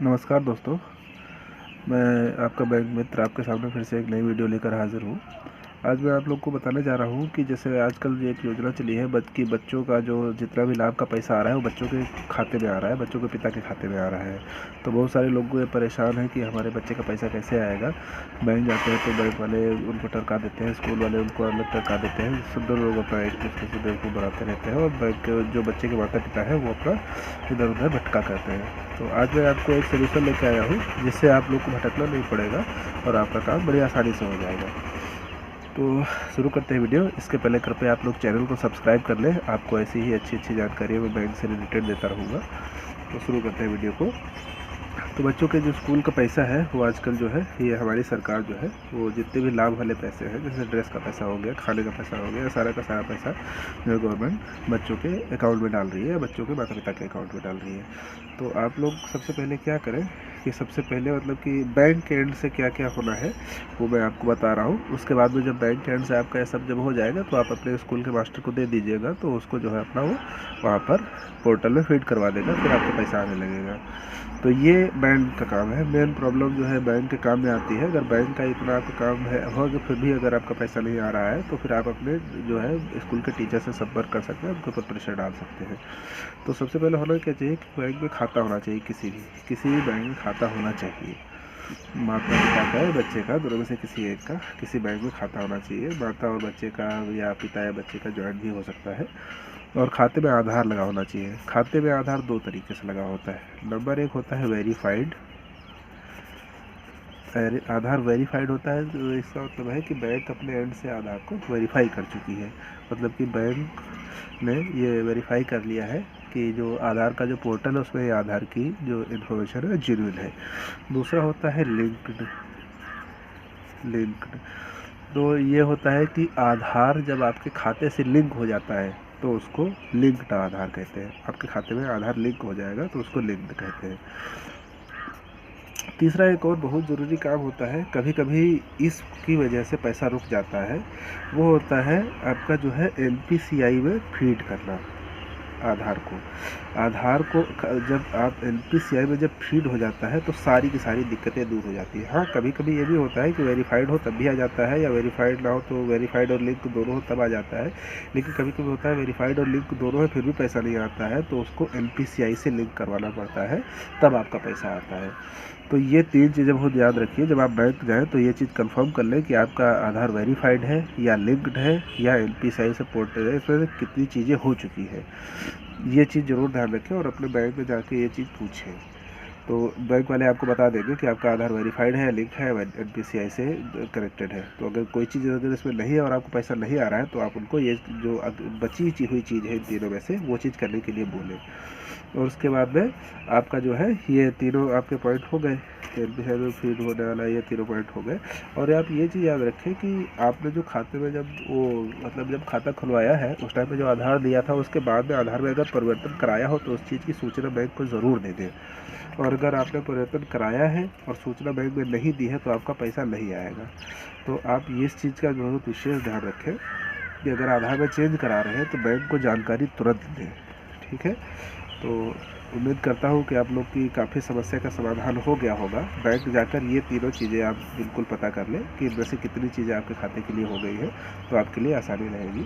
नमस्कार दोस्तों, मैं आपका बैंक मित्र आपके सामने फिर से एक नई वीडियो लेकर हाज़िर हूँ। आज मैं आप लोग को बताने जा रहा हूँ कि जैसे आजकल एक योजना चली है कि बच्चों का जो जितना भी लाभ का पैसा आ रहा है वो बच्चों के खाते में आ रहा है, बच्चों के पिता के खाते में आ रहा है। तो बहुत सारे लोग ये परेशान हैं कि हमारे बच्चे का पैसा कैसे आएगा। बैंक जाते हैं तो बैंक वाले उनको टरका देते हैं, स्कूल वाले उनको अलग टरका देते हैं। सब दो लोग अपना एक दूसरे से बेवकूफ़ बनाते रहते हैं और बैंक के जो बच्चे के माता पिता हैं वो अपना इधर उधर भटका करते हैं। तो आज मैं आपको एक सोल्यूशन लेके आया हूँ जिससे आप लोग को भटकना नहीं पड़ेगा और आपका काम बड़ी आसानी से हो जाएगा। तो शुरू करते हैं वीडियो। इसके पहले कृपया आप लोग चैनल को सब्सक्राइब कर लें, आपको ऐसी ही अच्छी जानकारी मैं बैंक से रिलेटेड देता रहूँगा। तो शुरू करते हैं वीडियो को। तो बच्चों के जो स्कूल का पैसा है वो आजकल जो है ये हमारी सरकार जो है वो जितने भी लाभ वाले पैसे हैं, जैसे ड्रेस का पैसा हो गया, खाने का पैसा हो गया, सारा का सारा पैसा जो गवर्नमेंट बच्चों के अकाउंट में डाल रही है, बच्चों के माता पिता के अकाउंट में डाल रही है। तो आप लोग सबसे पहले क्या करें कि सबसे पहले मतलब कि बैंक के एंड से क्या क्या होना है वो मैं आपको बता रहा हूँ। उसके बाद में जब बैंक के एंड से आपका ये सब जब हो जाएगा तो आप अपने स्कूल के मास्टर को दे दीजिएगा, तो उसको जो है अपना वो वहाँ पर पोर्टल में फीड करवा देगा, फिर आपको पैसा आने लगेगा। तो ये बैंक का काम है। मेन प्रॉब्लम जो है बैंक के काम में आती है। अगर बैंक का इतना आपका काम है हो तो फिर भी अगर आपका पैसा नहीं आ रहा है तो फिर आप अपने जो है स्कूल के टीचर से संपर्क कर सकते हैं, उनके ऊपर प्रेशर डाल सकते हैं। तो सबसे पहले होना क्या चाहिए कि बैंक में खाता होना चाहिए, किसी भी बैंक में खाता होना चाहिए। माता पिता का या बच्चे का, दोनों में से किसी एक का किसी बैंक में खाता होना चाहिए। माता और बच्चे का या पिता या बच्चे का जॉइंट भी हो सकता है। और खाते में आधार लगा होना चाहिए। खाते में आधार दो तरीके से लगा होता है। नंबर एक होता है वेरीफाइड। आधार वेरीफाइड होता है तो इसका मतलब है कि बैंक अपने एंड से आधार को वेरीफाई कर चुकी है, मतलब कि बैंक ने ये वेरीफाई कर लिया है कि जो आधार का जो पोर्टल है उसमें आधार की जो इन्फॉर्मेशन है जेन्युइन है। दूसरा होता है लिंक्ड। तो ये होता है कि आधार जब आपके खाते से लिंक हो जाता है तो उसको लिंक्ड आधार कहते हैं। आपके खाते में आधार लिंक हो जाएगा तो उसको लिंक्ड कहते हैं। तीसरा एक और बहुत ज़रूरी काम होता है, कभी कभी इसकी वजह से पैसा रुक जाता है, वो होता है आपका जो है NPCI में फीड करना आधार को। जब आप NPCI में जब फीड हो जाता है तो सारी की सारी दिक्कतें दूर हो जाती है। हाँ, कभी कभी ये भी होता है कि वेरीफाइड हो तब भी आ जाता है, या वेरीफाइड ना हो तो वेरीफाइड और लिंक दोनों हो तब आ जाता है। लेकिन कभी कभी होता है वेरीफाइड और लिंक दोनों है फिर भी पैसा नहीं आता है, तो उसको NPCI से लिंक करवाना पड़ता है, तब आपका पैसा आता है। तो ये तीन चीज़ें बहुत याद रखिए। जब आप बैंक जाएँ तो ये चीज़ कंफर्म कर लें कि आपका आधार वेरीफाइड है या लिंक्ड है या NPCI से पोर्टेड है, इसमें कितनी चीज़ें हो चुकी है, ये चीज़ ज़रूर ध्यान रखें और अपने बैंक में जाके ये चीज़ पूछें। तो बैंक वाले आपको बता देंगे कि आपका आधार वेरीफाइड है, लिंक है, NPCI से कनेक्टेड है। तो अगर कोई चीज़ अगर इसमें नहीं है और आपको पैसा नहीं आ रहा है तो आप उनको ये जो बची हुई चीज़ है इन तीनों में से वो चीज़ करने के लिए बोलें। और उसके बाद में आपका जो है ये तीनों आपके पॉइंट हो गए, NPCI में फीड होने वाला ये तीनों पॉइंट हो गए। और आप ये चीज़ याद रखें कि आपने जो खाते में जब वो मतलब जब खाता खुलवाया है उस टाइम पे जो आधार दिया था उसके बाद में आधार में अगर परिवर्तन कराया हो तो उस चीज़ की सूचना बैंक को ज़रूर दे दें। और अगर आपने परिवर्तन कराया है और सूचना बैंक में नहीं दी है तो आपका पैसा नहीं आएगा। तो आप इस चीज़ का बहुत विशेष ध्यान रखें कि अगर आधार में चेंज करा रहे हैं तो बैंक को जानकारी तुरंत दें। ठीक है, तो उम्मीद करता हूँ कि आप लोग की काफ़ी समस्या का समाधान हो गया होगा। बैंक जाकर ये तीनों चीज़ें आप बिल्कुल पता कर लें कि इनमें से कितनी चीज़ें आपके खाते के लिए हो गई है, तो आपके लिए आसानी रहेगी।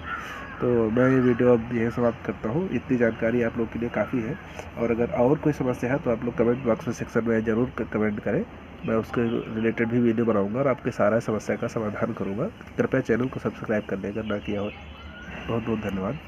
तो मैं ये वीडियो अब यही समाप्त करता हूँ। इतनी जानकारी आप लोग के लिए काफ़ी है। और अगर और कोई समस्या है तो आप लोग कमेंट बॉक्स में सेक्शन में ज़रूर कमेंट करें, मैं उसके रिलेटेड भी वीडियो बनाऊँगा और आपके सारा समस्या का समाधान करूँगा। कृपया चैनल को सब्सक्राइब करने का ना किया हो। बहुत बहुत धन्यवाद।